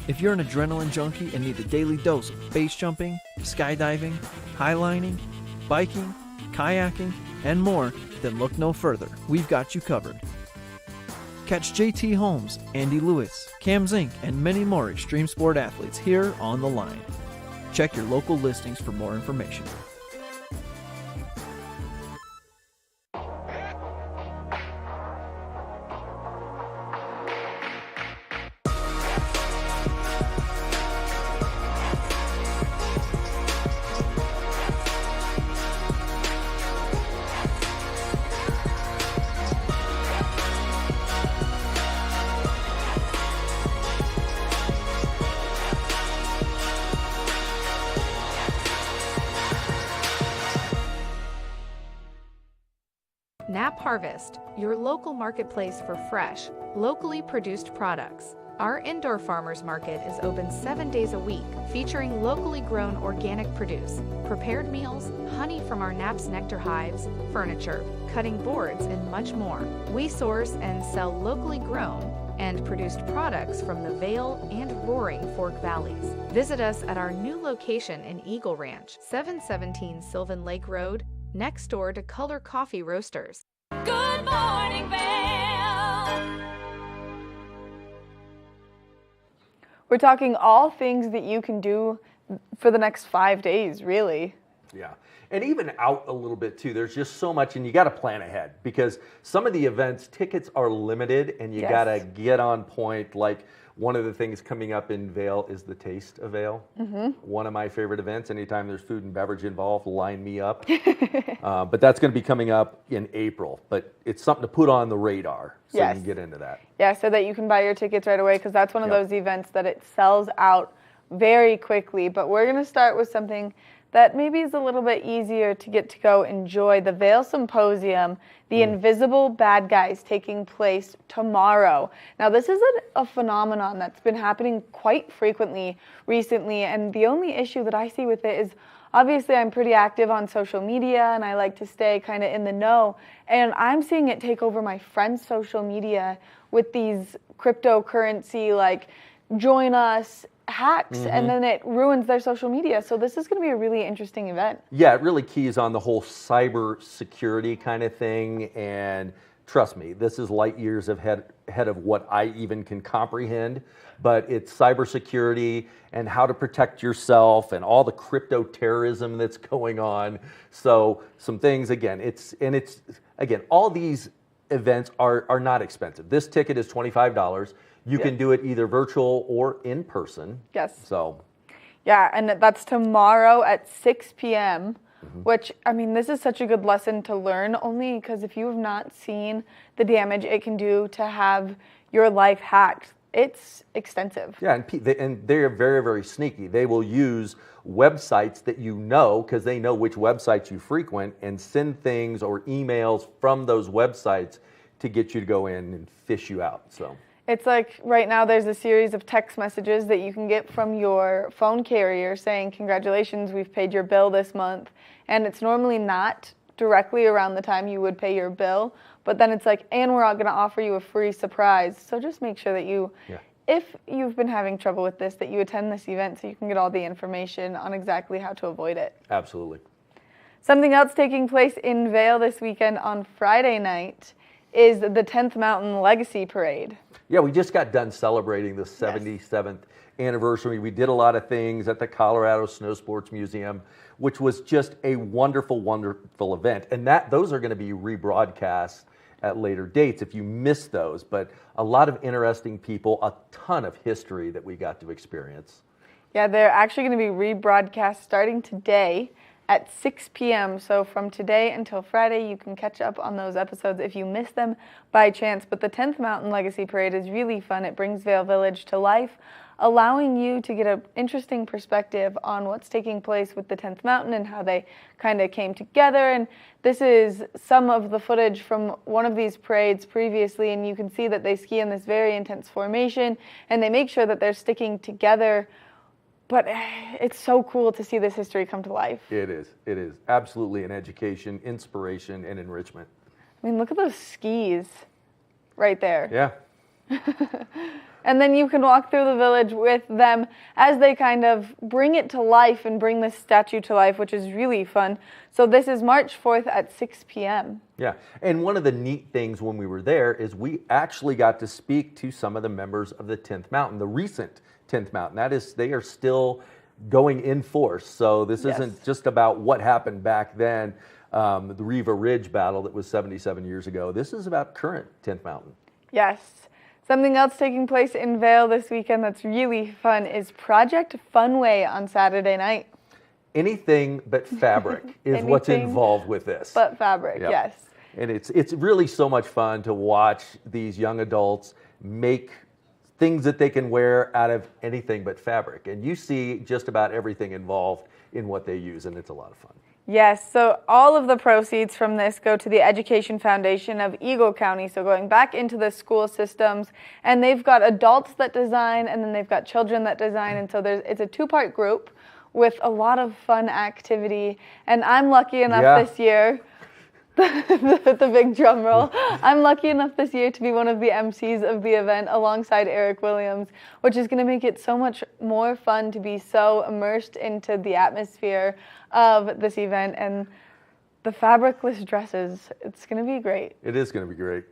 If you're an adrenaline junkie and need a daily dose of base jumping, skydiving, highlining, biking, kayaking, and more, then look no further. We've got you covered. Catch JT Holmes, Andy Lewis, Cam Zink, and many more extreme sport athletes here on The Line. Check your local listings for more information. Nap Harvest, your local marketplace for fresh, locally produced products. Our indoor farmers market is open 7 days a week, featuring locally grown organic produce, prepared meals, honey from our Nap's nectar hives, furniture, cutting boards, and much more. We source and sell locally grown and produced products from the Vail and Roaring Fork Valleys. Visit us at our new location in Eagle Ranch, 717 Sylvan Lake Road, next door to Color Coffee Roasters. Good morning, Vail. We're talking all things that you can do for the next 5 days, really. Yeah. And even out a little bit too. There's just so much, and you got to plan ahead because some of the events, tickets are limited, and you got to get on point. Like one of the things coming up in Vail is the Taste of Vail. One of my favorite events. Anytime there's food and beverage involved, line me up. But that's going to be coming up in April. But it's something to put on the radar so you can get into that. Yeah, so that you can buy your tickets right away because that's one of those events that it sells out very quickly. But we're going to start with something that maybe is a little bit easier to get to go enjoy. The Vail Symposium, the Invisible Bad Guys, taking place tomorrow. Now, this is a phenomenon that's been happening quite frequently recently, and the only issue that I see with it is obviously I'm pretty active on social media, and I like to stay kind of in the know, and I'm seeing it take over my friends' social media with these cryptocurrency, like, join us hacks, and then it ruins their social media. So this is going to be a really interesting event. Yeah, it really keys on the whole cyber security kind of thing, and trust me, this is light years ahead of what I even can comprehend, but it's cybersecurity and how to protect yourself and all the crypto terrorism that's going on. So some things, again, all these events are not expensive. This ticket is $25. You can do it either virtual or in person. Yes. So. Yeah, and that's tomorrow at 6 p.m. which, I mean, this is such a good lesson to learn, only because if you have not seen the damage it can do to have your life hacked, it's extensive. Yeah, and they're very, very sneaky. They will use websites that you know, because they know which websites you frequent, and send things or emails from those websites to get you to go in and fish you out. So it's like right now there's a series of text messages that you can get from your phone carrier saying, congratulations, we've paid your bill this month. And it's normally not directly around the time you would pay your bill, but then it's like, and we're all going to offer you a free surprise. So just make sure that you, if you've been having trouble with this, that you attend this event so you can get all the information on exactly how to avoid it. Absolutely. Something else taking place in Vail this weekend on Friday night is the 10th Mountain Legacy Parade. Yeah, we just got done celebrating the 77th anniversary. We did a lot of things at the Colorado Snow Sports Museum, which was just a wonderful, wonderful event. And those are going to be rebroadcast at later dates if you missed those. But a lot of interesting people, a ton of history that we got to experience. Yeah, they're actually going to be rebroadcast starting today at 6 p.m. So from today until Friday, you can catch up on those episodes if you miss them by chance. But the 10th Mountain Legacy Parade is really fun. It brings Vail Village to life, allowing you to get an interesting perspective on what's taking place with the 10th Mountain and how they kind of came together. And this is some of the footage from one of these parades previously, and you can see that they ski in this very intense formation, and they make sure that they're sticking together. But it's so cool to see this history come to life. It is. It is absolutely an education, inspiration, and enrichment. I mean, look at those skis right there. Yeah. And then you can walk through the village with them as they kind of bring it to life and bring this statue to life, which is really fun. So this is March 4th at 6 p.m. Yeah, and one of the neat things when we were there is we actually got to speak to some of the members of the 10th Mountain, the recent 10th Mountain. That is, they are still going in force. So this isn't just about what happened back then, the Riva Ridge battle that was 77 years ago. This is about current 10th Mountain. Yes. Something else taking place in Vail this weekend that's really fun is Project Funway on Saturday night. Anything but fabric is what's involved with this. But fabric, yes. And it's really so much fun to watch these young adults make things that they can wear out of anything but fabric. And you see just about everything involved in what they use, and it's a lot of fun. Yes, so all of the proceeds from this go to the Education Foundation of Eagle County, so going back into the school systems, and they've got adults that design, and then they've got children that design, and so it's a two-part group with a lot of fun activity, and I'm lucky enough this year, the big drum roll, I'm lucky enough this year to be one of the MCs of the event alongside Eric Williams, which is going to make it so much more fun to be so immersed into the atmosphere of this event, and the fabricless dresses, it's going to be great. It is going to be great.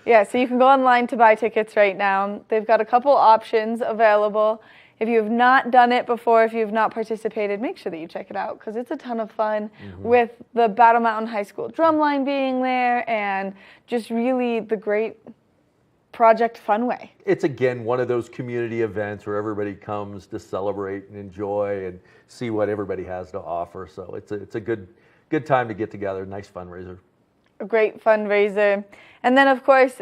Yeah, so you can go online to buy tickets right now. They've got a couple options available. If you have not done it before, if you have not participated, make sure that you check it out because it's a ton of fun with the Battle Mountain High School drumline being there and just really the great Project Funway. It's, again, one of those community events where everybody comes to celebrate and enjoy and see what everybody has to offer. So it's a good time to get together, nice fundraiser. A great fundraiser. And then, of course,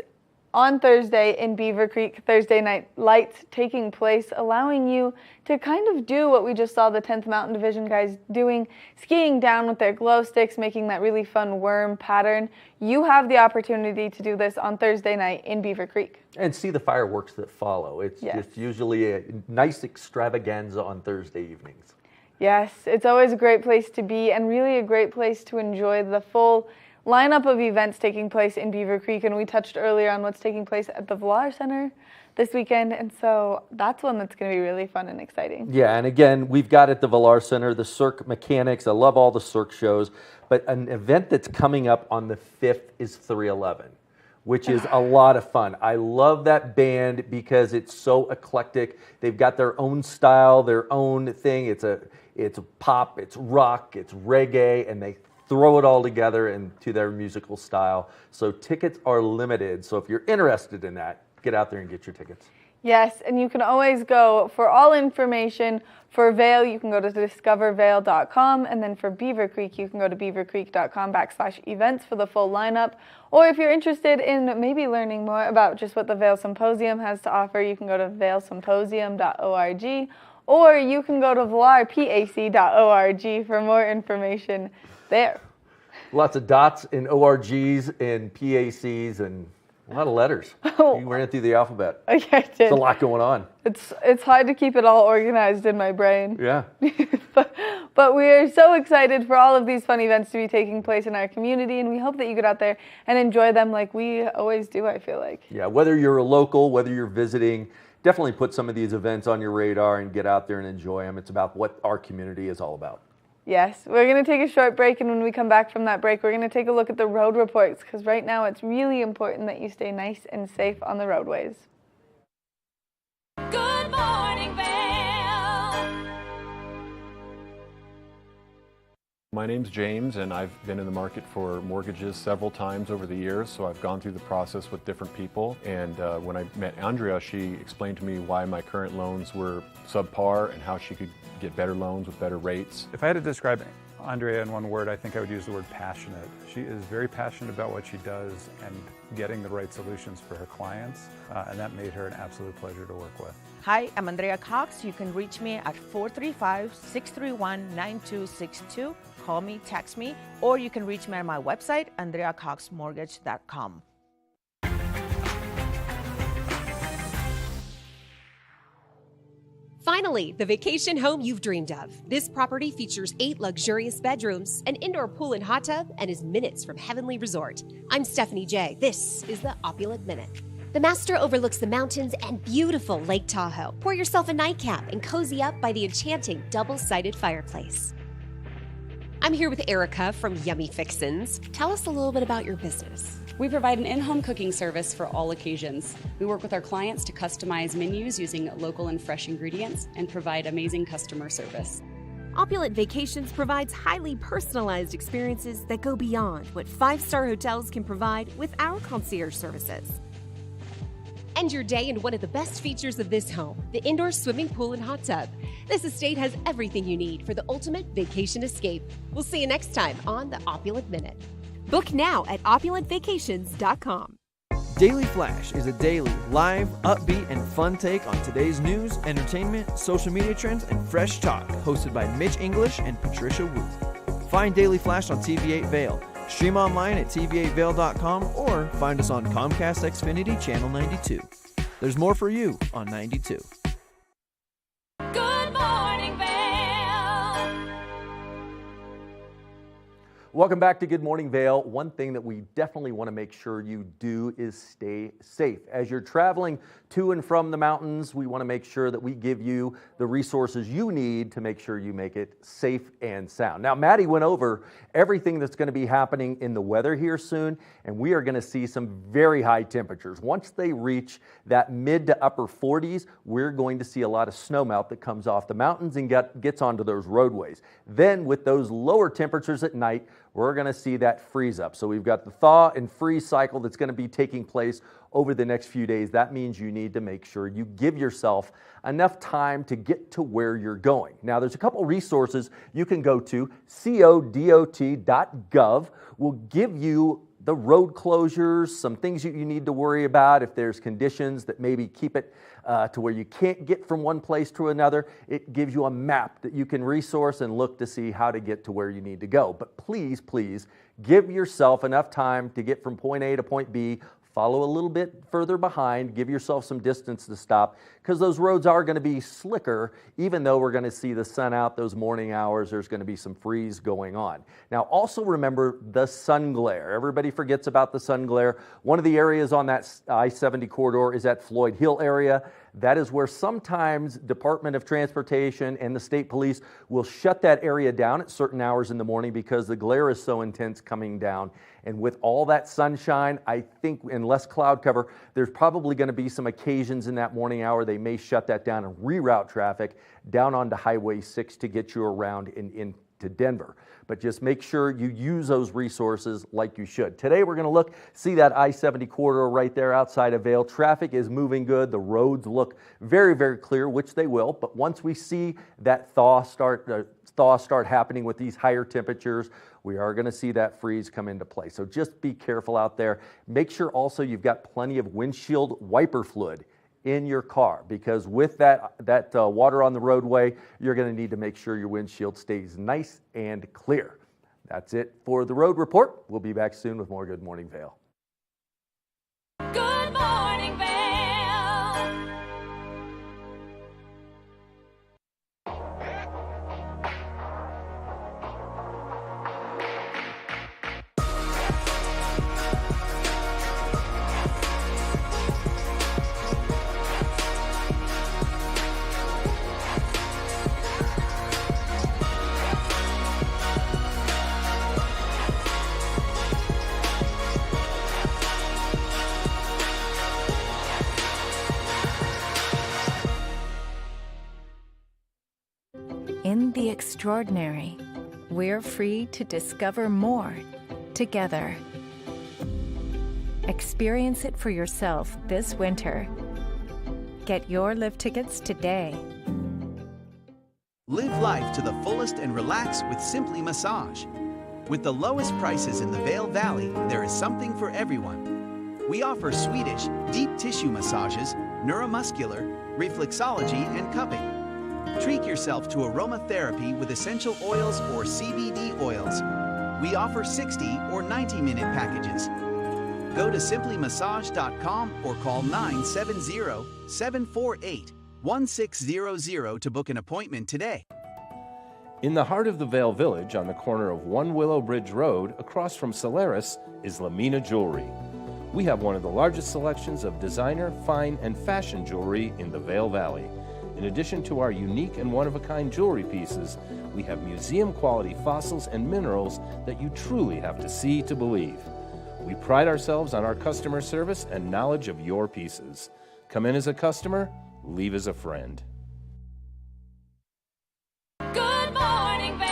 on Thursday in Beaver Creek, Thursday night lights taking place, allowing you to kind of do what we just saw the 10th Mountain Division guys doing, skiing down with their glow sticks, making that really fun worm pattern. You have the opportunity to do this on Thursday night in Beaver Creek. And see the fireworks that follow. It's usually a nice extravaganza on Thursday evenings. Yes, it's always a great place to be and really a great place to enjoy the full lineup of events taking place in Beaver Creek, and we touched earlier on what's taking place at the Villar Center this weekend, and so that's one that's going to be really fun and exciting. Yeah, and again, we've got at the Villar Center the Cirque Mechanics. I love all the Cirque shows, but an event that's coming up on the 5th is 311, which is a lot of fun. I love that band because it's so eclectic. They've got their own style, their own thing. It's pop, it's rock, it's reggae, and they throw it all together into their musical style. So tickets are limited. So if you're interested in that, get out there and get your tickets. Yes, and you can always go for all information. For Vail, you can go to discovervail.com, and then for Beaver Creek, you can go to beavercreek.com/events for the full lineup. Or if you're interested in maybe learning more about just what the Vail Symposium has to offer, you can go to vailsymposium.org, or you can go to vlarpac.org for more information there. Lots of dots and ORGs and PACs and a lot of letters. You ran through the alphabet. Okay, I did. There's a lot going on. It's hard to keep it all organized in my brain. Yeah. But we are so excited for all of these fun events to be taking place in our community, and we hope that you get out there and enjoy them like we always do, I feel like. Yeah, whether you're a local, whether you're visiting, definitely put some of these events on your radar and get out there and enjoy them. It's about what our community is all about. Yes, we're going to take a short break, and when we come back from that break, we're going to take a look at the road reports, because right now it's really important that you stay nice and safe on the roadways. Good morning, Vail. My name's James, and I've been in the market for mortgages several times over the years, so I've gone through the process with different people. And when I met Andrea, she explained to me why my current loans were subpar and how she could get better loans with better rates. If I had to describe Andrea in one word, I think I would use the word passionate. She is very passionate about what she does and getting the right solutions for her clients, and that made her an absolute pleasure to work with. Hi, I'm Andrea Cox. You can reach me at 435-631-9262. Call me, text me, or you can reach me at my website, andreacoxmortgage.com. Finally, the vacation home you've dreamed of. This property features 8 luxurious bedrooms, an indoor pool and hot tub, and is minutes from Heavenly Resort. I'm Stephanie J. This is the Opulent Minute. The master overlooks the mountains and beautiful Lake Tahoe. Pour yourself a nightcap and cozy up by the enchanting double-sided fireplace. I'm here with Erica from Yummy Fixins. Tell us a little bit about your business. We provide an in-home cooking service for all occasions. We work with our clients to customize menus using local and fresh ingredients and provide amazing customer service. Opulent Vacations provides highly personalized experiences that go beyond what 5-star hotels can provide with our concierge services. End your day in one of the best features of this home, the indoor swimming pool and hot tub. This estate has everything you need for the ultimate vacation escape. We'll see you next time on the Opulent Minute. Book now at opulentvacations.com. Daily Flash is a daily, live, upbeat, and fun take on today's news, entertainment, social media trends, and fresh talk, hosted by Mitch English and Patricia Wu. Find Daily Flash on TV8 Vail. Stream online at tv8vail.com or find us on Comcast Xfinity Channel 92. There's more for you on 92. Good morning, Vail. Welcome back to Good Morning Vail. One thing that we definitely want to make sure you do is stay safe. As you're traveling to and from the mountains, we want to make sure that we give you the resources you need to make sure you make it safe and sound. Now, Maddie went over everything that's going to be happening in the weather here soon, and we are going to see some very high temperatures. Once they reach that mid to upper 40s, we're going to see a lot of snowmelt that comes off the mountains and gets onto those roadways. Then with those lower temperatures at night, we're going to see that freeze up. So we've got the thaw and freeze cycle that's going to be taking place over the next few days. That means you need to make sure you give yourself enough time to get to where you're going. Now, there's a couple resources you can go to. codot.gov will give you the road closures, some things you need to worry about if there's conditions that maybe keep it to where you can't get from one place to another. It gives you a map that you can resource and look to see how to get to where you need to go. But please, please give yourself enough time to get from point A to point B. Follow a little bit further behind, give yourself some distance to stop, because those roads are going to be slicker. Even though we're going to see the sun out those morning hours, there's going to be some freeze going on. Now, also remember the sun glare. Everybody forgets about the sun glare. One of the areas on that I-70 corridor is that Floyd Hill area. That is where sometimes Department of Transportation and the state police will shut that area down at certain hours in the morning because the glare is so intense coming down. And with all that sunshine, I think, and less cloud cover, there's probably going to be some occasions in that morning hour they may shut that down and reroute traffic down onto Highway 6 to get you around in to Denver. But just make sure you use those resources like you should. Today we're going to see that I-70 corridor right there outside of Vail. Traffic is moving good. The roads look very, very clear, which they will. But once we see that thaw start happening with these higher temperatures, we are going to see that freeze come into play. So just be careful out there. Make sure also you've got plenty of windshield wiper fluid in your car, because with that water on the roadway, you're going to need to make sure your windshield stays nice and clear. That's it for the road report. We'll be back soon with more Good Morning Vail. Good morning, Vail. In the extraordinary, we're free to discover more together. Experience it for yourself this winter. Get your lift tickets today. Live life to the fullest and relax with Simply Massage. With the lowest prices in the Vail Valley, there is something for everyone. We offer Swedish, deep tissue massages, neuromuscular, reflexology, and cupping. Treat yourself to aromatherapy with essential oils or CBD oils. We offer 60 or 90-minute packages. Go to simplymassage.com or call 970-748-1600 to book an appointment today. In the heart of the Vail Village, on the corner of One Willow Bridge Road, across from Solaris, is Lamina Jewelry. We have one of the largest selections of designer, fine, and fashion jewelry in the Vail Valley. In addition to our unique and one-of-a-kind jewelry pieces, we have museum-quality fossils and minerals that you truly have to see to believe. We pride ourselves on our customer service and knowledge of your pieces. Come in as a customer, leave as a friend. Good morning, Vail.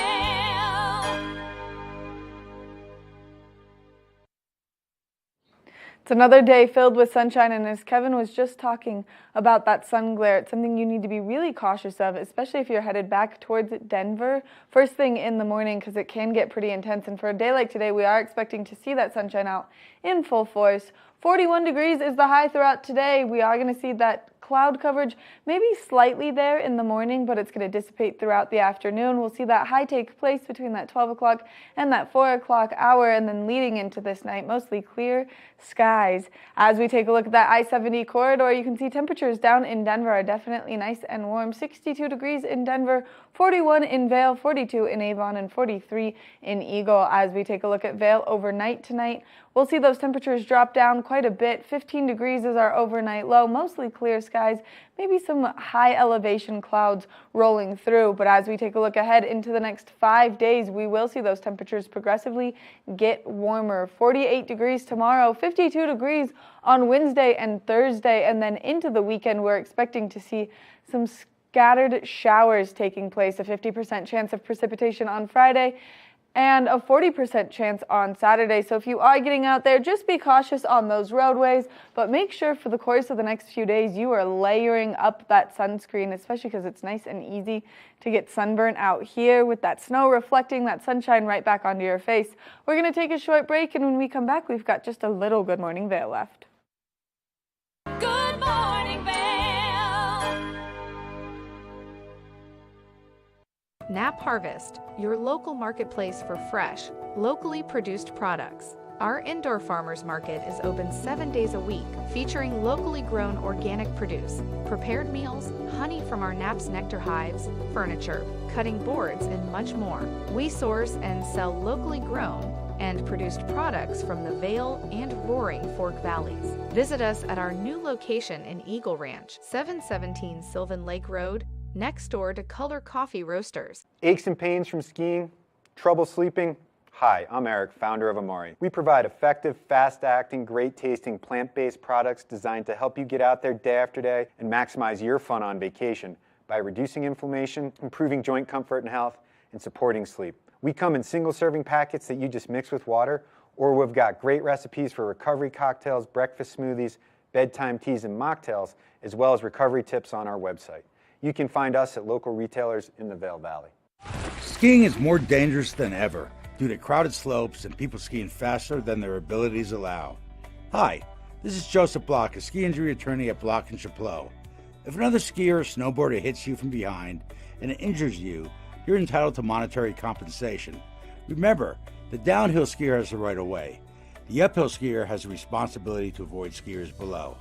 It's another day filled with sunshine, and as Kevin was just talking about that sun glare, it's something you need to be really cautious of, especially if you're headed back towards Denver first thing in the morning, because it can get pretty intense. And for a day like today, we are expecting to see that sunshine out in full force. 41 degrees is the high throughout today. We are going to see that cloud coverage maybe slightly there in the morning, but it's going to dissipate throughout the afternoon. We'll see that high take place between that 12 o'clock and that 4 o'clock hour, and then leading into this night, mostly clear skies. As we take a look at that I-70 corridor, you can see temperatures down in Denver are definitely nice and warm. 62 degrees in Denver, 41 in Vail, 42 in Avon, and 43 in Eagle. As we take a look at Vail overnight tonight, we'll see those temperatures drop down quite a bit. 15 degrees is our overnight low, mostly clear skies, maybe some high elevation clouds rolling through. But as we take a look ahead into the next 5 days, we will see those temperatures progressively get warmer. 48 degrees tomorrow, 52 degrees on Wednesday and Thursday, and then into the weekend, we're expecting to see some scattered showers taking place, a 50% chance of precipitation on Friday, and a 40% chance on Saturday. So if you are getting out there, just be cautious on those roadways, but make sure for the course of the next few days you are layering up that sunscreen, especially because it's nice and easy to get sunburnt out here with that snow reflecting that sunshine right back onto your face. We're going to take a short break, and when we come back, we've got just a little Good Morning Vail left. Good morning, Vail. Nap Harvest, your local marketplace for fresh, locally produced products. Our indoor farmers market is open 7 days a week, featuring locally grown organic produce, prepared meals, honey from our Nap's nectar hives, furniture, cutting boards, and much more. We source and sell locally grown and produced products from the Vail and Roaring Fork Valleys. Visit us at our new location in Eagle Ranch, 717 Sylvan Lake Road, next door to Color Coffee Roasters. Aches and pains from skiing? Trouble sleeping? Hi, I'm Eric, founder of Amari. We provide effective, fast-acting, great-tasting plant-based products designed to help you get out there day after day and maximize your fun on vacation by reducing inflammation, improving joint comfort and health, and supporting sleep. We come in single serving packets that you just mix with water, or we've got great recipes for recovery cocktails, breakfast smoothies, bedtime teas, and mocktails, as well as recovery tips on our website. You can find us at local retailers in the Vail Valley. Skiing is more dangerous than ever due to crowded slopes and people skiing faster than their abilities allow. Hi, this is Joseph Block, a ski injury attorney at Block & Chapleau. If another skier or snowboarder hits you from behind and it injures you, you're entitled to monetary compensation. Remember, the downhill skier has the right of way. The uphill skier has the responsibility to avoid skiers below.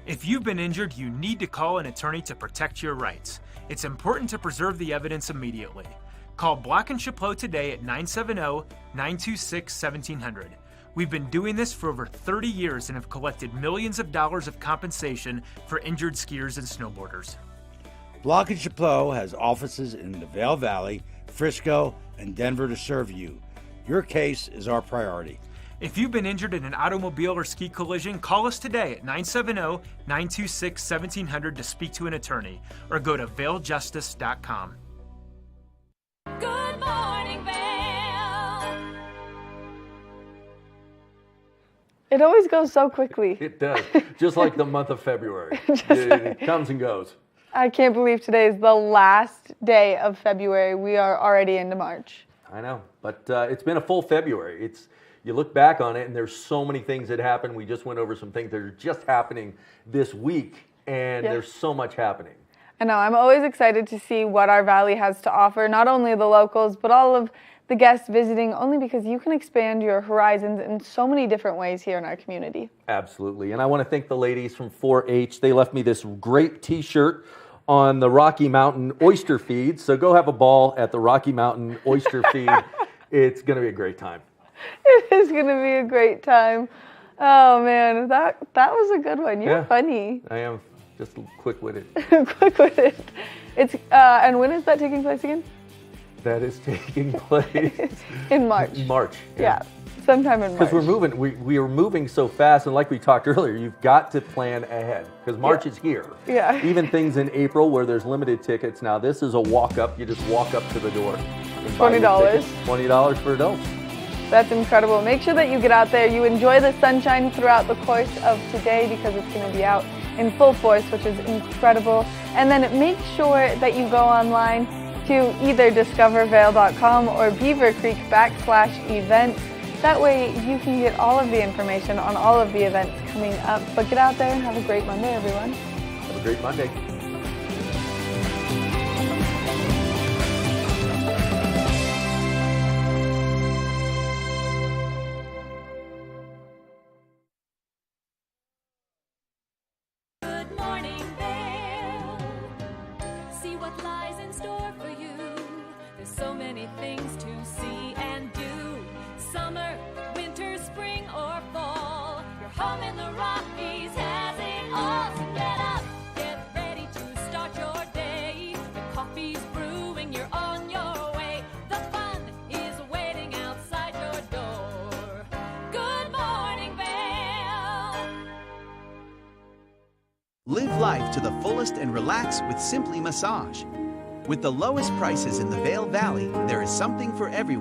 If you've been injured, you need to call an attorney to protect your rights. It's important to preserve the evidence immediately. Call Block & Chapleau today at 970-926-1700. We've been doing this for over 30 years and have collected millions of dollars of compensation for injured skiers and snowboarders. Block & Chapleau has offices in the Vail Valley, Frisco, and Denver to serve you. Your case is our priority. If you've been injured in an automobile or ski collision, call us today at 970-926-1700 to speak to an attorney, or go to vailjustice.com. Good morning, Vail. It always goes so quickly. It does, just like the month of February. It comes and goes. I can't believe today is the last day of February. We are already into March. I know, but it's been a full February. You look back on it, and there's so many things that happened. We just went over some things that are just happening this week, and there's so much happening. I know. I'm always excited to see what our valley has to offer, not only the locals, but all of the guests visiting, only because you can expand your horizons in so many different ways here in our community. Absolutely. And I want to thank the ladies from 4-H. They left me this great T-shirt on the Rocky Mountain Oyster Feed. So go have a ball at the Rocky Mountain Oyster Feed. It's going to be a great time. It is going to be a great time. Oh, man. That was a good one. You're funny. I am. Just quick-witted. Quick-witted. It's and when is that taking place again? That is taking place in March. March. Yeah, sometime in March. Because we are moving so fast, and like we talked earlier, you've got to plan ahead because March is here. Yeah. Even things in April where there's limited tickets. Now this is a walk-up. You just walk up to the door. $20. $20 for adults. That's incredible. Make sure that you get out there. You enjoy the sunshine throughout the course of today because it's going to be out in full force, which is incredible. And then make sure that you go online to either discovervail.com or Beaver Creek /events. That way you can get all of the information on all of the events coming up. But get out there and have a great Monday, everyone. Have a great Monday. So many things to see and do. Summer, winter, spring, or fall. Your home in the Rockies has it all. So get up, get ready to start your day. The coffee's brewing, you're on your way. The fun is waiting outside your door. Good morning, Vail. Live life to the fullest and relax with Simply Massage. With the lowest prices in the Vail Valley, there is something for everyone.